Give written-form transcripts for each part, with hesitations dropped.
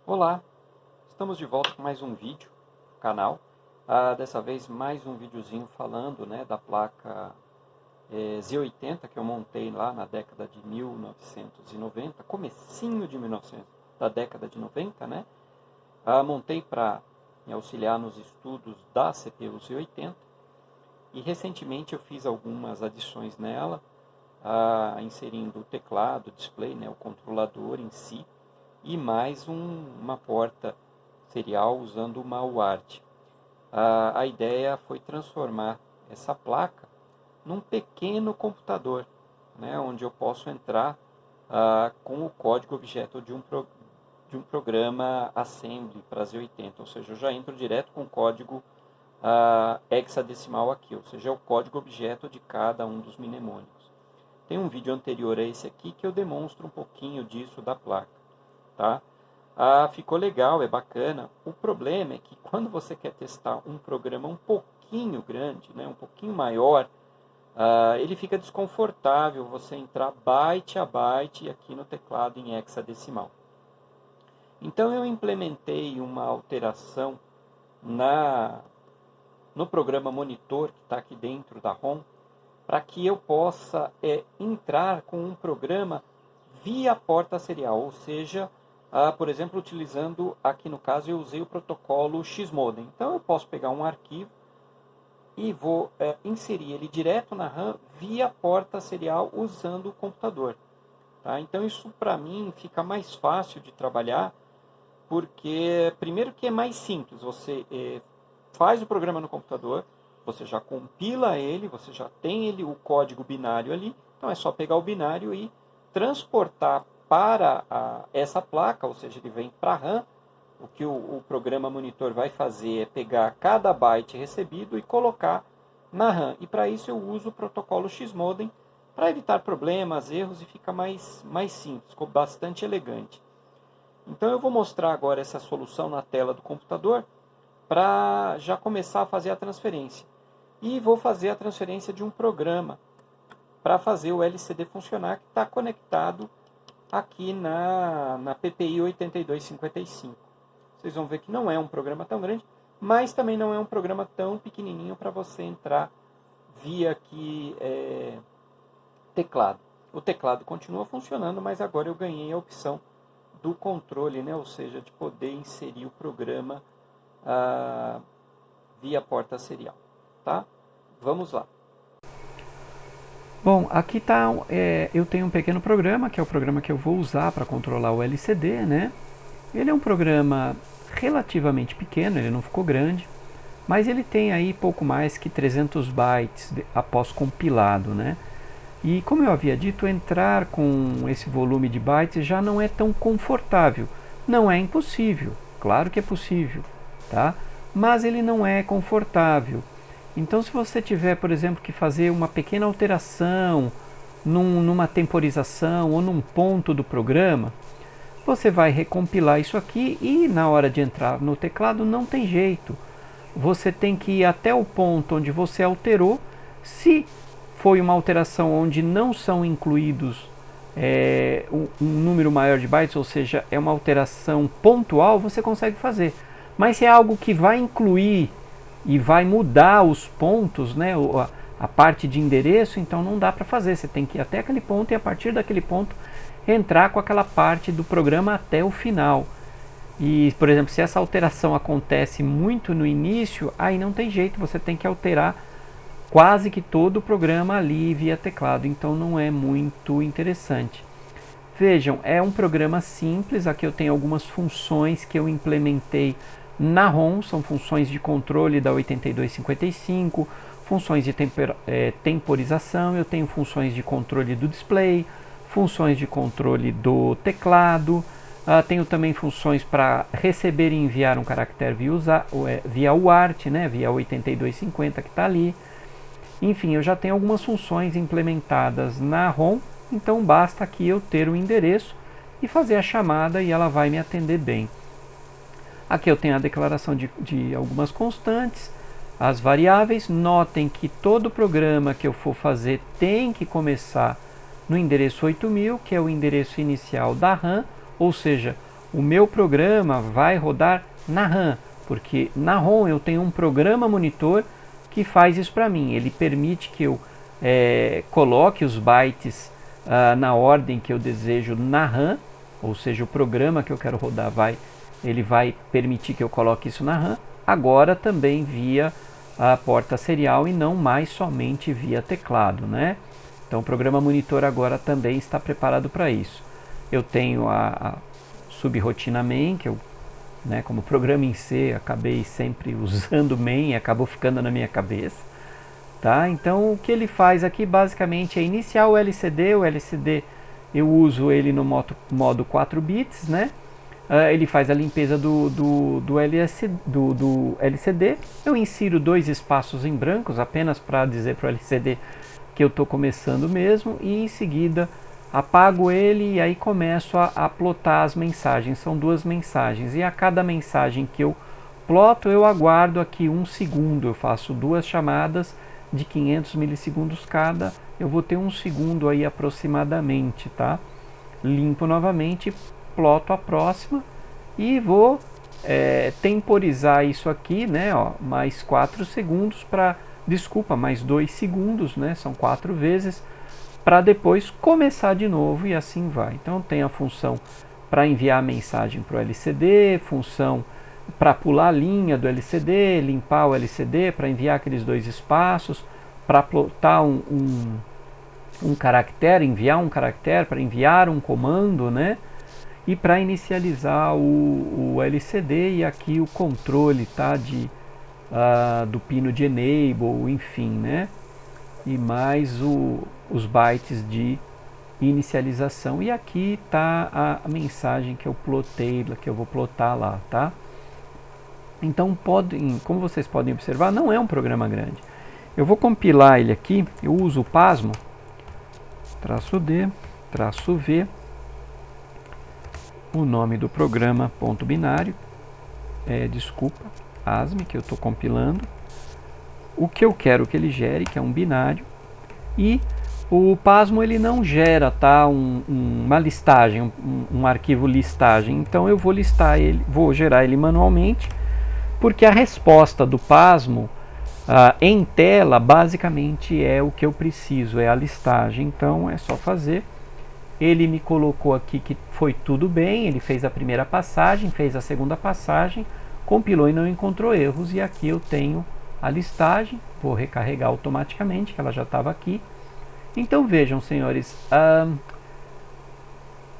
Olá, estamos de volta com mais um vídeo no canal. Dessa vez mais um videozinho falando, da placa Z80 que eu montei lá na década de 1990, comecinho de 1900, da década de 90, né? Montei para me auxiliar nos estudos da CPU Z80 e recentemente eu fiz algumas adições nela, inserindo o teclado, o display, o controlador em si, e mais uma porta serial usando uma UART. A ideia foi transformar essa placa num pequeno computador, onde eu posso entrar com o código objeto de um programa Assembly para Z80, ou seja, eu já entro direto com o código hexadecimal aqui, ou seja, é o código objeto de cada um dos mnemônicos. Tem um vídeo anterior a esse aqui que eu demonstro um pouquinho disso da placa. Tá? Ficou legal, é bacana. O problema é que quando você quer testar um programa um pouquinho grande, um pouquinho maior, ele fica desconfortável você entrar byte a byte aqui no teclado em hexadecimal. Então eu implementei uma alteração no programa monitor que está aqui dentro da ROM, para que eu possa entrar com um programa via porta serial, ou seja, por exemplo, utilizando, aqui no caso, eu usei o protocolo Xmodem. Então, eu posso pegar um arquivo e vou inserir ele direto na RAM via porta serial usando o computador. Tá? Então, isso para mim fica mais fácil de trabalhar, porque, primeiro que é mais simples, você faz o programa no computador, você já compila ele, você já tem o código binário ali, então é só pegar o binário e transportar para essa placa, ou seja, ele vem para a RAM. O que o programa monitor vai fazer é pegar cada byte recebido e colocar na RAM. E para isso eu uso o protocolo Xmodem para evitar problemas, erros e fica mais simples, ficou bastante elegante. Então eu vou mostrar agora essa solução na tela do computador para já começar a fazer a transferência. E vou fazer a transferência de um programa para fazer o LCD funcionar, que está conectado aqui na PPI 8255. Vocês vão ver que não é um programa tão grande, mas também não é um programa tão pequenininho para você entrar via aqui teclado. O teclado continua funcionando, mas agora eu ganhei a opção do controle, ou seja, de poder inserir o programa via porta serial. Tá? Vamos lá. Bom, aqui tá, eu tenho um pequeno programa, que é o programa que eu vou usar para controlar o LCD, Ele é um programa relativamente pequeno, ele não ficou grande, mas ele tem aí pouco mais que 300 bytes após compilado, E como eu havia dito, entrar com esse volume de bytes já não é tão confortável. Não é impossível, claro que é possível, tá? Mas ele não é confortável. Então, se você tiver, por exemplo, que fazer uma pequena alteração numa temporização ou num ponto do programa, você vai recompilar isso aqui e na hora de entrar no teclado não tem jeito. Você tem que ir até o ponto onde você alterou. Se foi uma alteração onde não são incluídos um número maior de bytes, ou seja, é uma alteração pontual, você consegue fazer. Mas se é algo que vai incluir e vai mudar os pontos, a parte de endereço, então não dá para fazer. Você tem que ir até aquele ponto e a partir daquele ponto entrar com aquela parte do programa até o final. E, por exemplo, se essa alteração acontece muito no início, aí não tem jeito, você tem que alterar quase que todo o programa ali via teclado, então não é muito interessante. Vejam, é um programa simples, aqui eu tenho algumas funções que eu implementei na ROM, são funções de controle da 8255, funções de temporização, eu tenho funções de controle do display, funções de controle do teclado, tenho também funções para receber e enviar um caractere via UART, via 8250 que está ali. Enfim, eu já tenho algumas funções implementadas na ROM, então basta aqui eu ter o endereço e fazer a chamada e ela vai me atender bem. Aqui eu tenho a declaração de algumas constantes, as variáveis. Notem que todo programa que eu for fazer tem que começar no endereço 8000, que é o endereço inicial da RAM, ou seja, o meu programa vai rodar na RAM, porque na ROM eu tenho um programa monitor que faz isso para mim. Ele permite que eu coloque os bytes na ordem que eu desejo na RAM, ou seja, o programa que eu quero rodar ele vai permitir que eu coloque isso na RAM, agora também via a porta serial e não mais somente via teclado, né? Então o programa monitor agora também está preparado para isso. Eu tenho a subrotina main, que eu, como programa em C, acabei sempre usando main e acabou ficando na minha cabeça. Tá? Então o que ele faz aqui basicamente é iniciar o LCD. O LCD eu uso ele no modo 4 bits, né? Ele faz a limpeza do LCD. Eu insiro 2 espaços em brancos apenas para dizer para o LCD que eu estou começando mesmo, e em seguida apago ele e aí começo a plotar as mensagens. São 2 mensagens e a cada mensagem que eu ploto eu aguardo aqui 1 segundo. Eu faço 2 chamadas de 500 milissegundos cada, eu vou ter 1 segundo aí aproximadamente, tá? Limpo novamente, ploto a próxima e vou temporizar isso aqui, né? Ó, mais 4 segundos para, desculpa, mais 2 segundos, né? São 4 vezes, para depois começar de novo e assim vai. Então tem a função para enviar a mensagem para o LCD, função para pular a linha do LCD, limpar o LCD, para enviar aqueles 2 espaços, para plotar um caractere, enviar um caractere, para enviar um comando, né? E para inicializar o LCD, e aqui o controle, tá? Do pino de enable, enfim, né? E mais os bytes de inicialização. E aqui está a mensagem que eu plotei, que eu vou plotar lá, tá? Então, como vocês podem observar, não é um programa grande. Eu vou compilar ele aqui, eu uso o Pasmo, -D, -V, o nome do programa, ponto binário, desculpa, ASME, que eu estou compilando, o que eu quero que ele gere, que é um binário, e o Pasmo ele não gera, tá, uma listagem, um arquivo listagem, então eu vou listar ele, vou gerar ele manualmente, porque a resposta do Pasmo em tela basicamente é o que eu preciso, é a listagem, então é só fazer. Ele me colocou aqui que foi tudo bem, ele fez a primeira passagem, fez a segunda passagem, compilou e não encontrou erros, e aqui eu tenho a listagem, vou recarregar automaticamente, que ela já estava aqui. Então vejam, senhores,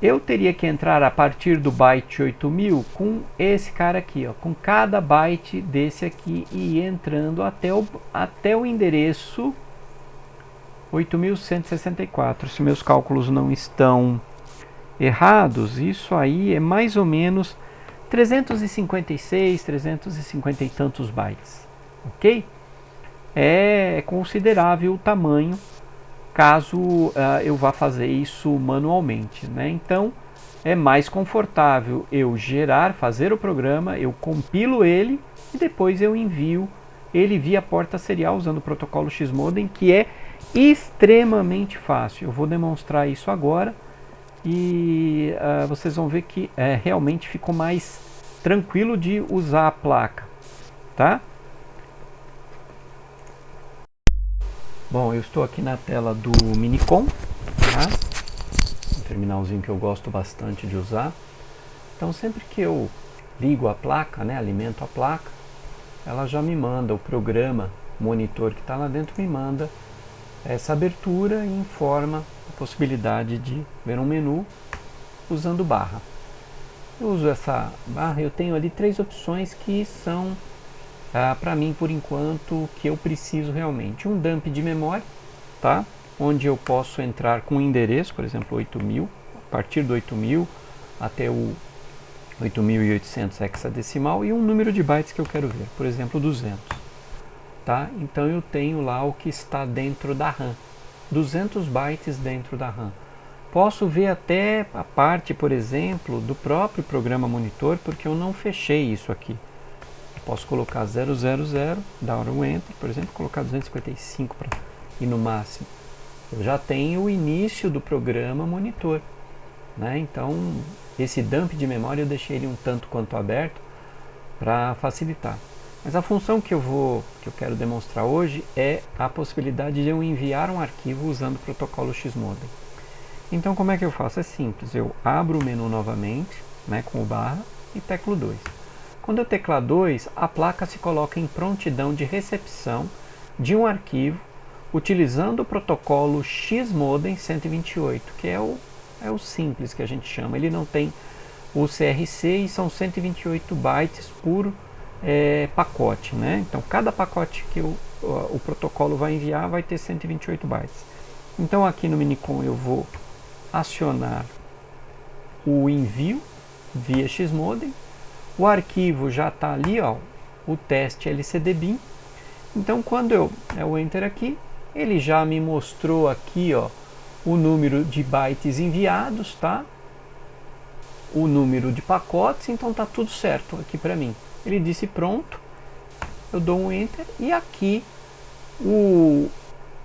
eu teria que entrar a partir do byte 8000 com esse cara aqui, ó, com cada byte desse aqui, e entrando até o endereço 8164. Se meus cálculos não estão errados, isso aí é mais ou menos 356, 350 e tantos bytes, ok? É considerável o tamanho, caso eu vá fazer isso manualmente, né? Então é mais confortável eu fazer o programa, eu compilo ele e depois eu envio ele via porta serial usando o protocolo Xmodem, que é extremamente fácil. Eu vou demonstrar isso agora e vocês vão ver que realmente ficou mais tranquilo de usar a placa, tá? Bom, eu estou aqui na tela do Minicom, tá? Um terminalzinho que eu gosto bastante de usar. Então sempre que eu ligo a placa, né, alimento a placa, ela já me manda o programa monitor que está lá dentro, me manda essa abertura e informa a possibilidade de ver um menu usando barra. Eu uso essa barra, eu tenho ali 3 opções que são para mim por enquanto que eu preciso realmente. Um dump de memória, tá? Onde eu posso entrar com um endereço, por exemplo 8000, a partir do 8000 até o 8800 hexadecimal, e um número de bytes que eu quero ver, por exemplo 200. Tá? Então eu tenho lá o que está dentro da RAM, 200 bytes dentro da RAM. Posso ver até a parte, por exemplo, do próprio programa monitor, porque eu não fechei isso aqui. Eu posso colocar 000, dar um enter, por exemplo, colocar 255 para ir no máximo. Eu já tenho o início do programa monitor, né? Então esse dump de memória eu deixei ele um tanto quanto aberto para facilitar. Mas a função que eu quero demonstrar hoje é a possibilidade de eu enviar um arquivo usando o protocolo Xmodem. Então como é que eu faço? É simples, eu abro o menu novamente, né, com o barra e teclo 2. Quando eu teclar 2, a placa se coloca em prontidão de recepção de um arquivo utilizando o protocolo Xmodem 128, que é o simples que a gente chama. Ele não tem o CRC e são 128 bytes por pacote, né? Então cada pacote que o protocolo vai enviar vai ter 128 bytes. Então aqui no Minicom eu vou acionar o envio via Xmodem. O arquivo já está ali, ó, o teste LCD-Bin. Então quando eu enter aqui, ele já me mostrou aqui, ó, o número de bytes enviados, tá? O número de pacotes, então tá tudo certo aqui para mim. Ele disse pronto, eu dou um enter e aqui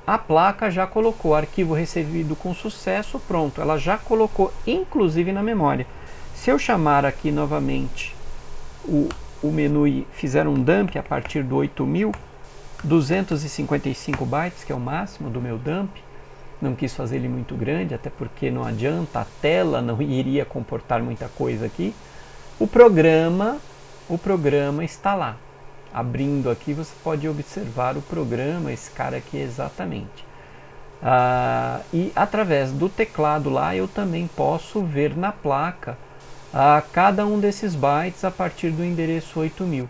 a placa já colocou arquivo recebido com sucesso, pronto, ela já colocou inclusive na memória. Se eu chamar aqui novamente o menu e fizer um dump a partir do 8.255 bytes, que é o máximo do meu dump, não quis fazer ele muito grande, até porque não adianta, a tela não iria comportar muita coisa aqui. O programa está lá. Abrindo aqui você pode observar o programa, esse cara aqui exatamente. E através do teclado lá eu também posso ver na placa cada um desses bytes a partir do endereço 8000.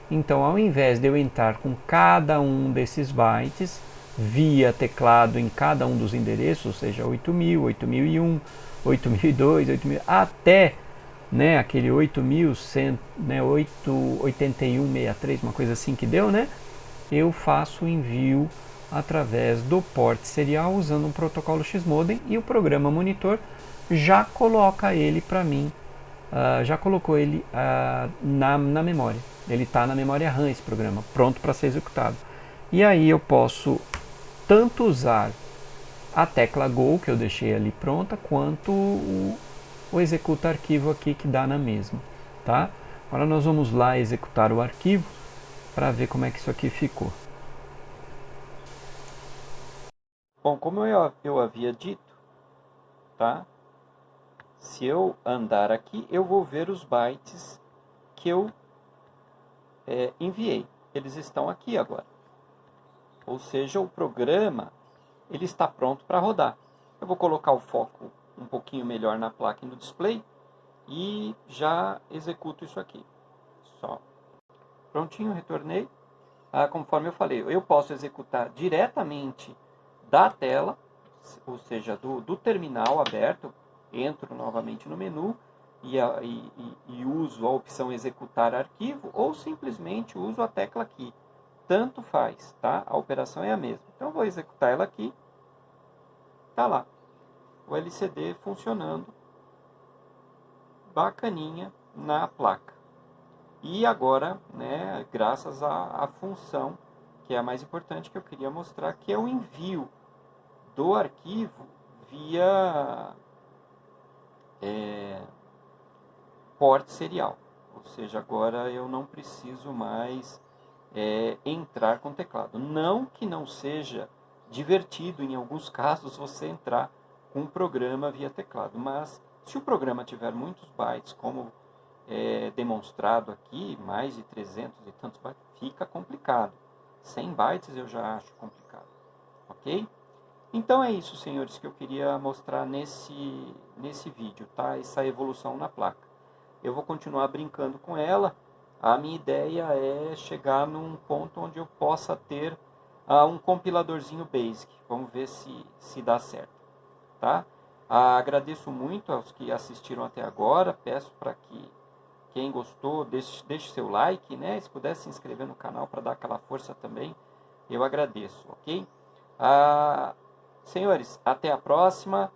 Então ao invés de eu entrar com cada um desses bytes via teclado em cada um dos endereços, ou seja, 8000, 8001, 8002, 8000, até, né, aquele 8100, né, 8163, uma coisa assim que deu, né? Eu faço o envio através do port serial usando um protocolo Xmodem e o programa monitor já coloca ele para mim, já colocou ele na memória. Ele está na memória RAM, esse programa, pronto para ser executado. E aí eu posso tanto usar a tecla Go, que eu deixei ali pronta, quanto o executa arquivo aqui que dá na mesma, tá? Agora nós vamos lá executar o arquivo para ver como é que isso aqui ficou. Bom, como eu havia dito, tá? Se eu andar aqui, eu vou ver os bytes que eu enviei. Eles estão aqui agora. Ou seja, o programa ele está pronto para rodar. Eu vou colocar o foco um pouquinho melhor na placa e no display e já executo isso aqui. Só. Prontinho, retornei. Conforme eu falei, eu posso executar diretamente da tela, ou seja, do terminal aberto. Entro novamente no menu e uso a opção executar arquivo ou simplesmente uso a tecla aqui. Tanto faz, tá? A operação é a mesma. Então eu vou executar ela aqui. Tá lá. O LCD funcionando bacaninha na placa. E agora, né, graças à função que é a mais importante que eu queria mostrar, que é o envio do arquivo via port serial. Ou seja, agora eu não preciso mais entrar com teclado. Não que não seja divertido em alguns casos você entrar com um programa via teclado, mas se o programa tiver muitos bytes, como demonstrado aqui, mais de 300 e tantos bytes, fica complicado. 100 bytes eu já acho complicado, ok? Então é isso, senhores, que eu queria mostrar nesse vídeo, tá? Essa evolução na placa. Eu vou continuar brincando com ela. A minha ideia é chegar num ponto onde eu possa ter um compiladorzinho BASIC. Vamos ver se dá certo, tá? Agradeço muito aos que assistiram até agora. Peço para que quem gostou deixe seu like, né? Se puder se inscrever no canal para dar aquela força também, eu agradeço, ok? Senhores, até a próxima.